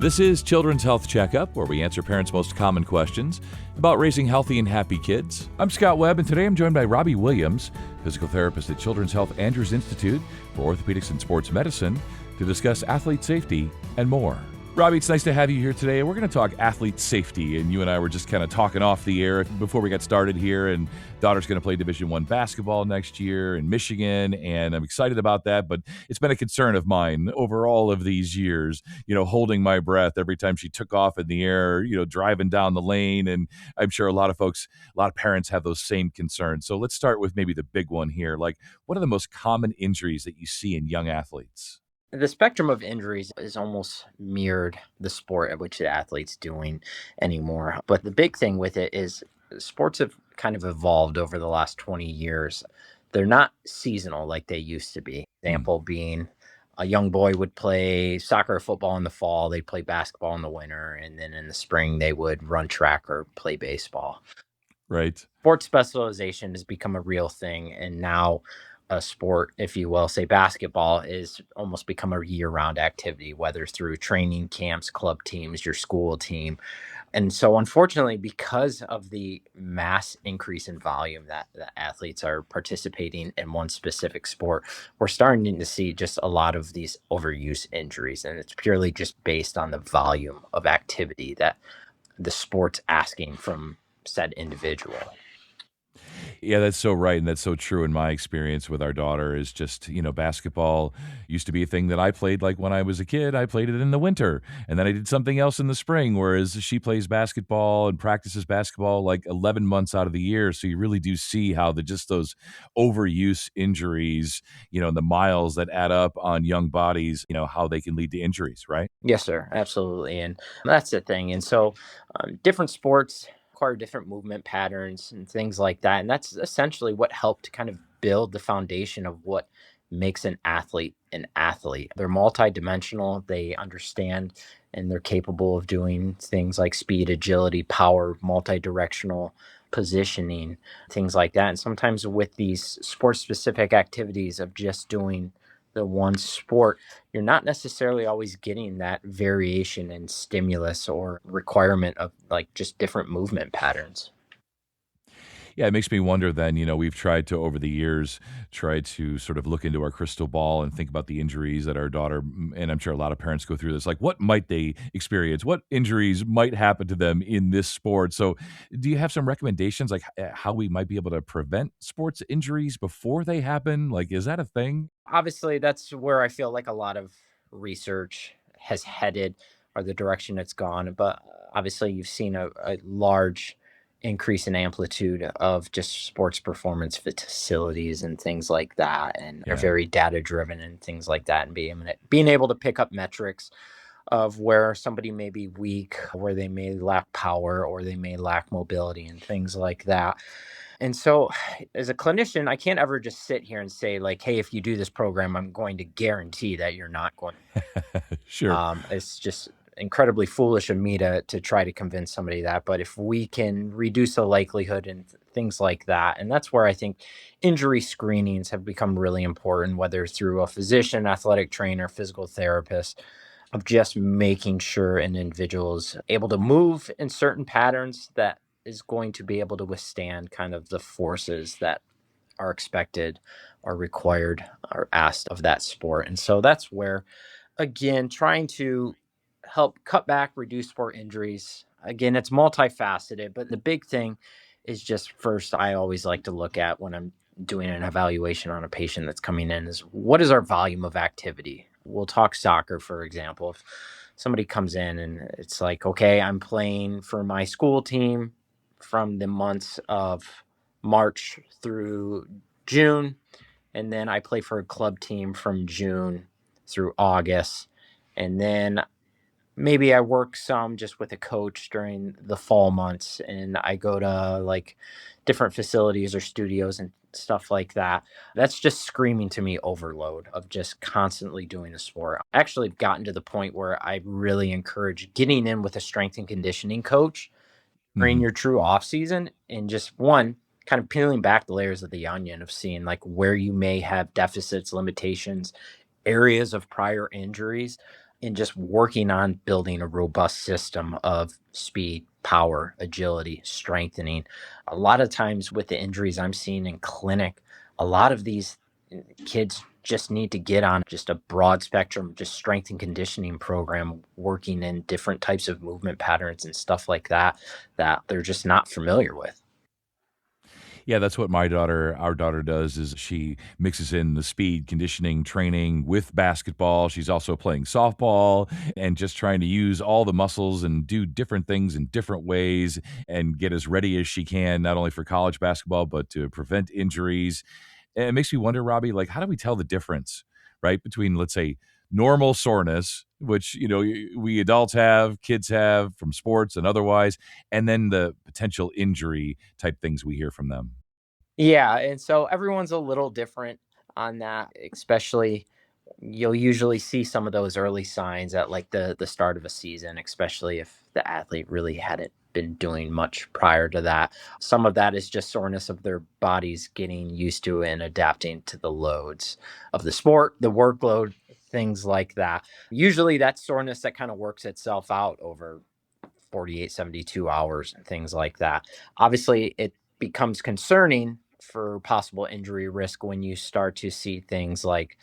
This is Children's Health Checkup, where we answer parents' most common questions about raising healthy and happy kids. I'm Scott Webb, and today I'm joined by Robbie Williams, physical therapist at Children's Health Andrews Institute for Orthopedics and Sports Medicine, to discuss athlete safety and more. Robbie, it's nice to have you here today. We're going to talk athlete safety, and you and I were just kind of talking off the air before we got started here, and daughter's going to play Division I basketball next year in Michigan, and I'm excited about that, but it's been a concern of mine over all of these years, holding my breath every time she took off in the air, driving down the lane, and I'm sure a lot of parents have those same concerns. So let's start with maybe the big one here. Like, what are the most common injuries that you see in young athletes? The spectrum of injuries is almost mirrored the sport at which the athlete's doing anymore. But the big thing with it is sports have kind of evolved over the last 20 years. They're not seasonal like they used to be. Example being a young boy would play soccer or football in the fall, they'd play basketball in the winter, and then in the spring they would run track or play baseball. Right. Sports specialization has become a real thing, and now a sport, if you will, say basketball, is almost become a year-round activity, whether through training camps, club teams, your school team. And so unfortunately, because of the mass increase in volume that the athletes are participating in one specific sport, we're starting to see just a lot of these overuse injuries. And it's purely just based on the volume of activity that the sport's asking from said individual. Yeah, that's so right. And that's so true in my experience with our daughter is just, basketball used to be a thing that I played like when I was a kid. I played it in the winter and then I did something else in the spring, whereas she plays basketball and practices basketball like 11 months out of the year. So you really do see how just those overuse injuries, and the miles that add up on young bodies, how they can lead to injuries, right? Yes, sir. Absolutely. And that's the thing. And so different sports require different movement patterns and things like that. And that's essentially what helped to kind of build the foundation of what makes an athlete an athlete. They're multidimensional, they understand and they're capable of doing things like speed, agility, power, multi-directional positioning, things like that. And sometimes with these sports specific activities of just doing the one sport, you're not necessarily always getting that variation in stimulus or requirement of like just different movement patterns. Yeah, it makes me wonder then, we've tried to, over the years, try to sort of look into our crystal ball and think about the injuries that our daughter, and I'm sure a lot of parents go through this, like what might they experience? What injuries might happen to them in this sport? So do you have some recommendations, like how we might be able to prevent sports injuries before they happen? Like, is that a thing? Obviously, that's where I feel like a lot of research has headed or the direction it's gone. But obviously, you've seen a large increase in amplitude of just sports performance facilities and things like that, and are Yeah. very data driven and things like that, and being able to pick up metrics of where somebody may be weak, where they may lack power, or they may lack mobility, and things like that. And so, as a clinician, I can't ever just sit here and say, like, hey, if you do this program, I'm going to guarantee that you're not going. Sure. It's just incredibly foolish of me to try to convince somebody that. But if we can reduce the likelihood and things like that, and that's where I think injury screenings have become really important, whether through a physician, athletic trainer, physical therapist, of just making sure an individual is able to move in certain patterns that is going to be able to withstand kind of the forces that are expected or required or asked of that sport. And so that's where, again, trying to help cut back, reduce sport injuries. Again, it's multifaceted, but the big thing is just first, I always like to look at when I'm doing an evaluation on a patient that's coming in is what is our volume of activity? We'll talk soccer, for example. If somebody comes in and it's like, okay, I'm playing for my school team from the months of March through June, and then I play for a club team from June through August, and then maybe I work some just with a coach during the fall months, and I go to like different facilities or studios and stuff like that. That's just screaming to me overload of just constantly doing the sport. I actually have gotten to the point where I really encourage getting in with a strength and conditioning coach during Mhm. your true off season, and just one kind of peeling back the layers of the onion of seeing like where you may have deficits, limitations, areas of prior injuries, in just working on building a robust system of speed, power, agility, strengthening. A lot of times with the injuries I'm seeing in clinic, a lot of these kids just need to get on just a broad spectrum, just strength and conditioning program, working in different types of movement patterns and stuff like that, that they're just not familiar with. Yeah, that's what our daughter does is she mixes in the speed conditioning training with basketball. She's also playing softball and just trying to use all the muscles and do different things in different ways and get as ready as she can, not only for college basketball, but to prevent injuries. And it makes me wonder, Robbie, like, how do we tell the difference, right, between, let's say, normal soreness, which, we adults have, kids have from sports and otherwise, and then the potential injury type things we hear from them? Yeah, and so everyone's a little different on that, especially you'll usually see some of those early signs at like the start of a season, especially if the athlete really hadn't been doing much prior to that. Some of that is just soreness of their bodies getting used to and adapting to the loads of the sport, the workload, things like that. Usually that's soreness that kind of works itself out over 48, 72 hours and things like that. Obviously, it becomes concerning for possible injury risk when you start to see things like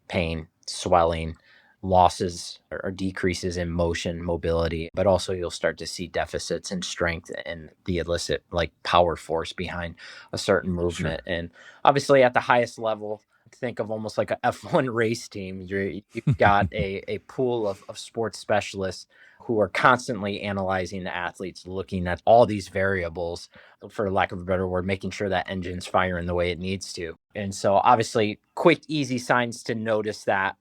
pain, swelling, losses or decreases in motion, mobility, but also you'll start to see deficits in strength and the illicit like power force behind a certain Sure. movement. And obviously at the highest level, think of almost like a F1 race team. You've got a pool of sports specialists who are constantly analyzing the athletes, looking at all these variables, for lack of a better word, making sure that engine's firing the way it needs to. And so, obviously, quick, easy signs to notice that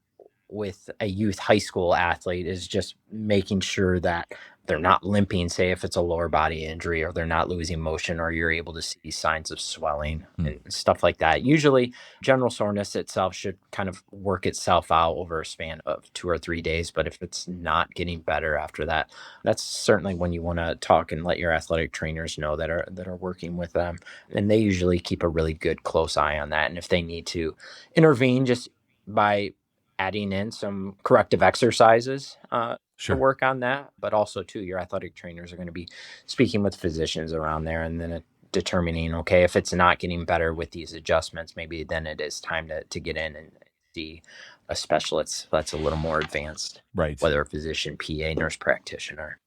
with a youth high school athlete is just making sure that they're not limping, say if it's a lower body injury, or they're not losing motion, or you're able to see signs of swelling Hmm. and stuff like that. Usually, general soreness itself should kind of work itself out over a span of 2 or 3 days. But if it's not getting better after that, that's certainly when you want to talk and let your athletic trainers know that are working with them. And they usually keep a really good close eye on that. And if they need to intervene just by adding in some corrective exercises to Sure. work on that, but also too, your athletic trainers are going to be speaking with physicians around there, and then determining, okay, if it's not getting better with these adjustments, maybe then it is time to get in and see a specialist that's a little more advanced, Right. whether a physician, PA, nurse practitioner.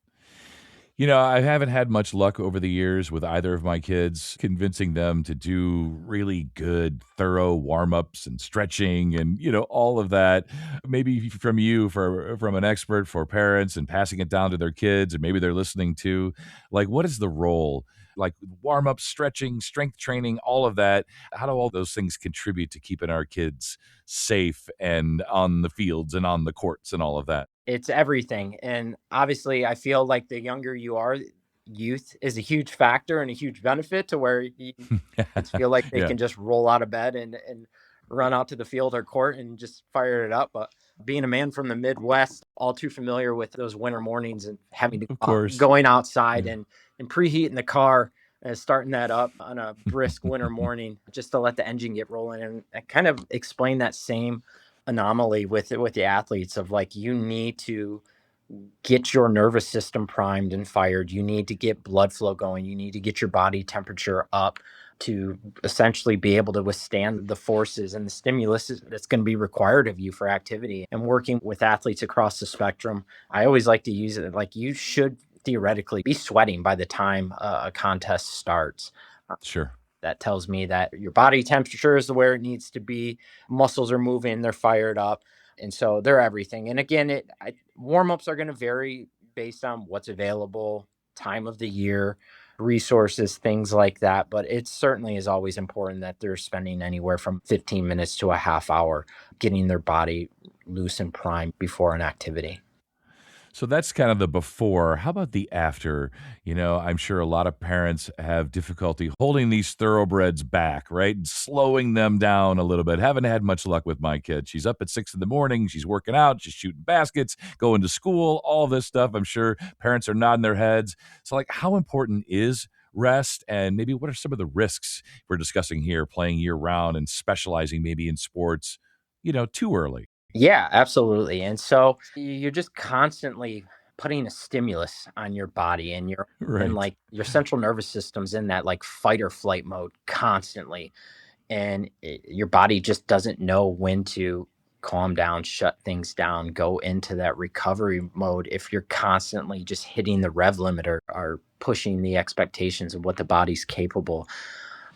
I haven't had much luck over the years with either of my kids convincing them to do really good, thorough warm-ups and stretching and, all of that. Maybe from you, from an expert for parents and passing it down to their kids, and maybe they're listening too. Like, what is the role? Like warm-ups, stretching, strength training, all of that. How do all those things contribute to keeping our kids safe and on the fields and on the courts and all of that? It's everything. And obviously, I feel like the younger you are, youth is a huge factor and a huge benefit to where kids feel like they Yeah, can just roll out of bed and run out to the field or court and just fire it up. But being a man from the Midwest, all too familiar with those winter mornings and having to of course. going outside Yeah. and preheating the car and starting that up on a brisk winter morning just to let the engine get rolling. And I kind of explain that same anomaly with the athletes of like you need to get your nervous system primed and fired. You need to get blood flow going. You need to get your body temperature up to essentially be able to withstand the forces and the stimulus that's going to be required of you for activity. And working with athletes across the spectrum, I always like to use it like you should theoretically be sweating by the time a contest starts. Sure. That tells me that your body temperature is where it needs to be. Muscles are moving, they're fired up. And so they're everything. And again, warm ups are going to vary based on what's available, time of the year, resources, things like that. But it certainly is always important that they're spending anywhere from 15 minutes to a half hour getting their body loose and primed before an activity. So that's kind of the before. How about the after? I'm sure a lot of parents have difficulty holding these thoroughbreds back, right? And slowing them down a little bit. Haven't had much luck with my kid. She's up at 6 in the morning. She's working out. She's shooting baskets, going to school, all this stuff. I'm sure parents are nodding their heads. So, like, how important is rest? And maybe what are some of the risks we're discussing here, playing year round and specializing maybe in sports, too early? Yeah, absolutely. And so you're just constantly putting a stimulus on your body, and you're in Right. like your central nervous system's in that like fight or flight mode constantly. And your body just doesn't know when to calm down, shut things down, go into that recovery mode if you're constantly just hitting the rev limiter or pushing the expectations of what the body's capable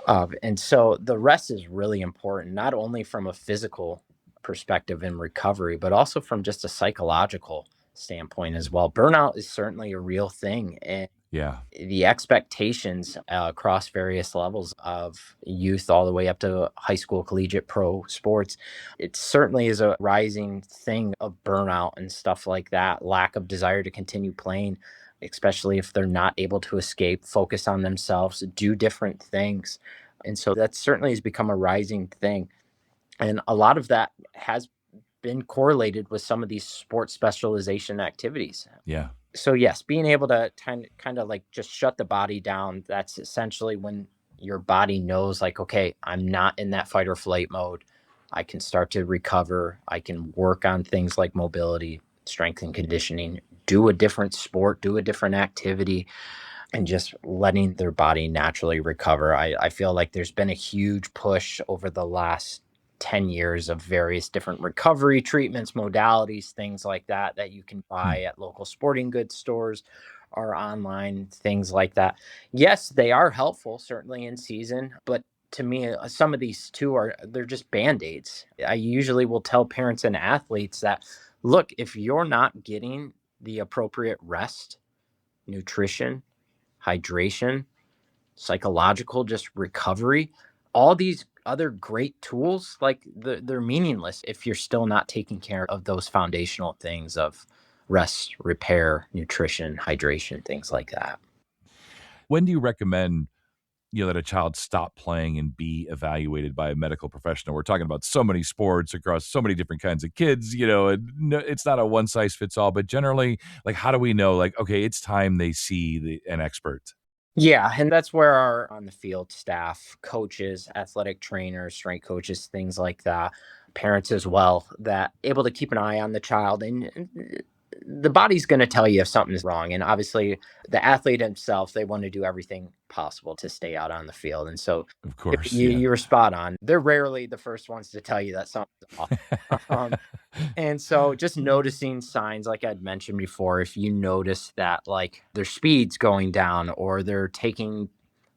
of. And so the rest is really important, not only from a physical perspective in recovery, but also from just a psychological standpoint as well. Burnout is certainly a real thing. And Yeah. the expectations across various levels of youth all the way up to high school, collegiate, pro sports, it certainly is a rising thing of burnout and stuff like that, lack of desire to continue playing, especially if they're not able to escape, focus on themselves, do different things. And so that certainly has become a rising thing. And a lot of that has been correlated with some of these sports specialization activities. Yeah. So yes, being able to kind of like just shut the body down, that's essentially when your body knows like, okay, I'm not in that fight or flight mode. I can start to recover. I can work on things like mobility, strength and conditioning, do a different sport, do a different activity, and just letting their body naturally recover. I feel like there's been a huge push over the last 10 years of various different recovery treatments, modalities, things like that, that you can Hmm. buy at local sporting goods stores or online, things like that. Yes, they are helpful, certainly in season, but to me, some of these too are they're just band-aids. I usually will tell parents and athletes that look, if you're not getting the appropriate rest, nutrition, hydration, psychological just recovery, all these other great tools, like they're meaningless if you're still not taking care of those foundational things of rest, repair, nutrition, hydration, things like that. When do you recommend, that a child stop playing and be evaluated by a medical professional? We're talking about so many sports across so many different kinds of kids, and no, it's not a one size fits all, but generally, like, how do we know, like, okay, it's time they see an expert? Yeah, and that's where our on the field staff, coaches, athletic trainers, strength coaches, things like that, parents as well, that able to keep an eye on the child, and the body's going to tell you if something's wrong. And obviously, the athlete himself, they want to do everything possible to stay out on the field. And so, Of course, you yeah. you were spot on. They're rarely the first ones to tell you that something's off. Um, and so just noticing signs like I'd mentioned before, if you notice that like their speed's going down or they're taking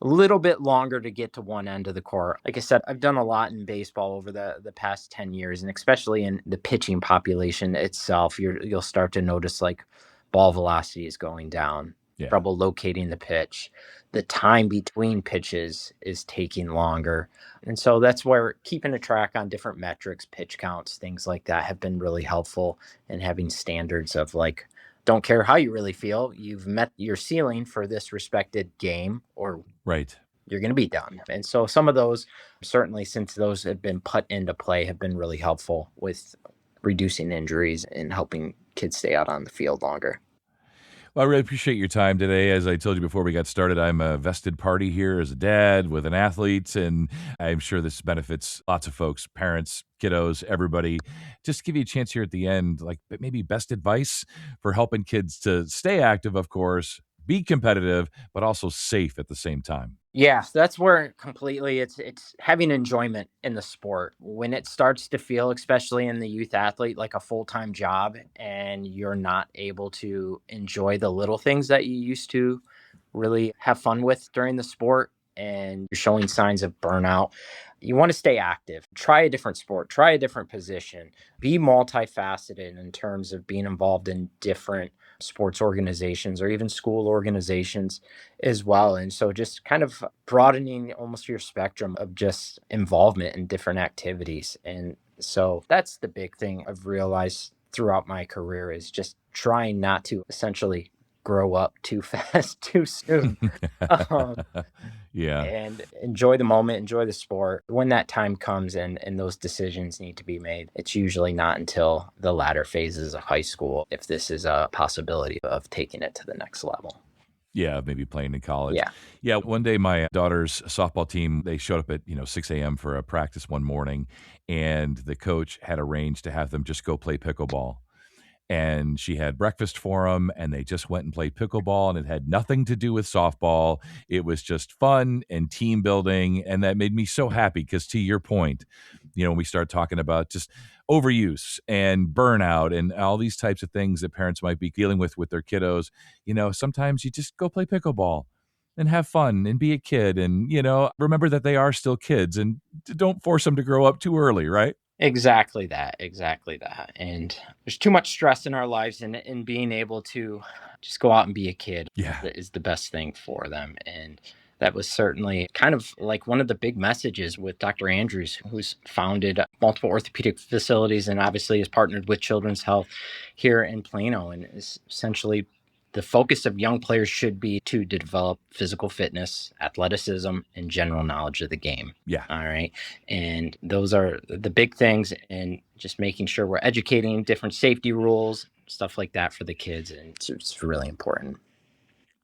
a little bit longer to get to one end of the court. Like I said, I've done a lot in baseball over the past 10 years, and especially in the pitching population itself, you'll start to notice like ball velocity is going down, Yeah. trouble locating the pitch. The time between pitches is taking longer. And so that's where keeping a track on different metrics, pitch counts, things like that have been really helpful, and having standards of like, don't care how you really feel, you've met your ceiling for this respected game, or Right. you're going to be done. And so some of those, certainly since those have been put into play, have been really helpful with reducing injuries and helping kids stay out on the field longer. Well, I really appreciate your time today. As I told you before we got started, I'm a vested party here as a dad with an athlete, and I'm sure this benefits lots of folks, parents, kiddos, everybody. Just to give you a chance here at the end, like maybe best advice for helping kids to stay active, of course, be competitive, but also safe at the same time. Yeah, that's where completely it's having enjoyment in the sport. When it starts to feel, especially in the youth athlete, like a full-time job, and you're not able to enjoy the little things that you used to really have fun with during the sport, and you're showing signs of burnout, you want to stay active. Try a different sport, try a different position, be multifaceted in terms of being involved in different sports organizations or even school organizations as well. And so just kind of broadening almost your spectrum of just involvement in different activities. And so that's the big thing I've realized throughout my career is just trying not to essentially grow up too fast, too soon. Um, Yeah. and enjoy the moment, enjoy the sport. When that time comes and those decisions need to be made, it's usually not until the latter phases of high school if this is a possibility of taking it to the next level. Yeah, maybe playing in college. Yeah. Yeah, one day my daughter's softball team, they showed up at, 6 a.m. for a practice one morning, and the coach had arranged to have them just go play pickleball. And she had breakfast for them, and they just went and played pickleball, and it had nothing to do with softball. It was just fun and team building, and that made me so happy because, to your point, when we start talking about just overuse and burnout and all these types of things that parents might be dealing with their kiddos, sometimes you just go play pickleball and have fun and be a kid and, remember that they are still kids and don't force them to grow up too early, right? Exactly that. Exactly that. And there's too much stress in our lives, and being able to just go out and be a kid Yeah. is the best thing for them. And that was certainly kind of like one of the big messages with Dr. Andrews, who's founded multiple orthopedic facilities and obviously has partnered with Children's Health here in Plano, and is essentially the focus of young players should be to develop physical fitness, athleticism, and general knowledge of the game. Yeah. All right. And those are the big things, and just making sure we're educating different safety rules, stuff like that for the kids. And it's really important.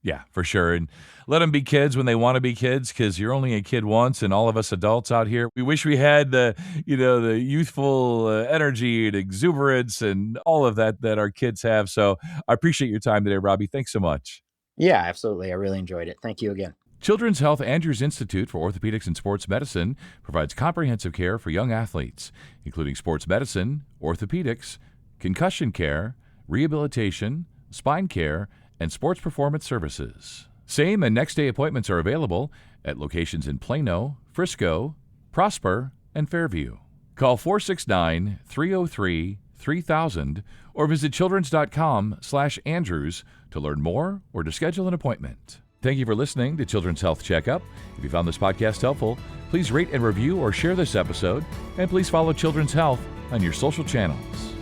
Yeah, for sure. And let them be kids when they want to be kids, because you're only a kid once, and all of us adults out here, we wish we had the youthful energy and exuberance and all of that our kids have. So I appreciate your time today, Robbie. Thanks so much. Yeah, absolutely. I really enjoyed it. Thank you again. Children's Health Andrews Institute for Orthopedics and Sports Medicine provides comprehensive care for young athletes, including sports medicine, orthopedics, concussion care, rehabilitation, spine care, and sports performance services. Same and next day appointments are available at locations in Plano, Frisco, Prosper, and Fairview. Call 469-303-3000 or visit childrens.com/Andrews to learn more or to schedule an appointment. Thank you for listening to Children's Health Checkup. If you found this podcast helpful, please rate and review or share this episode, and please follow Children's Health on your social channels.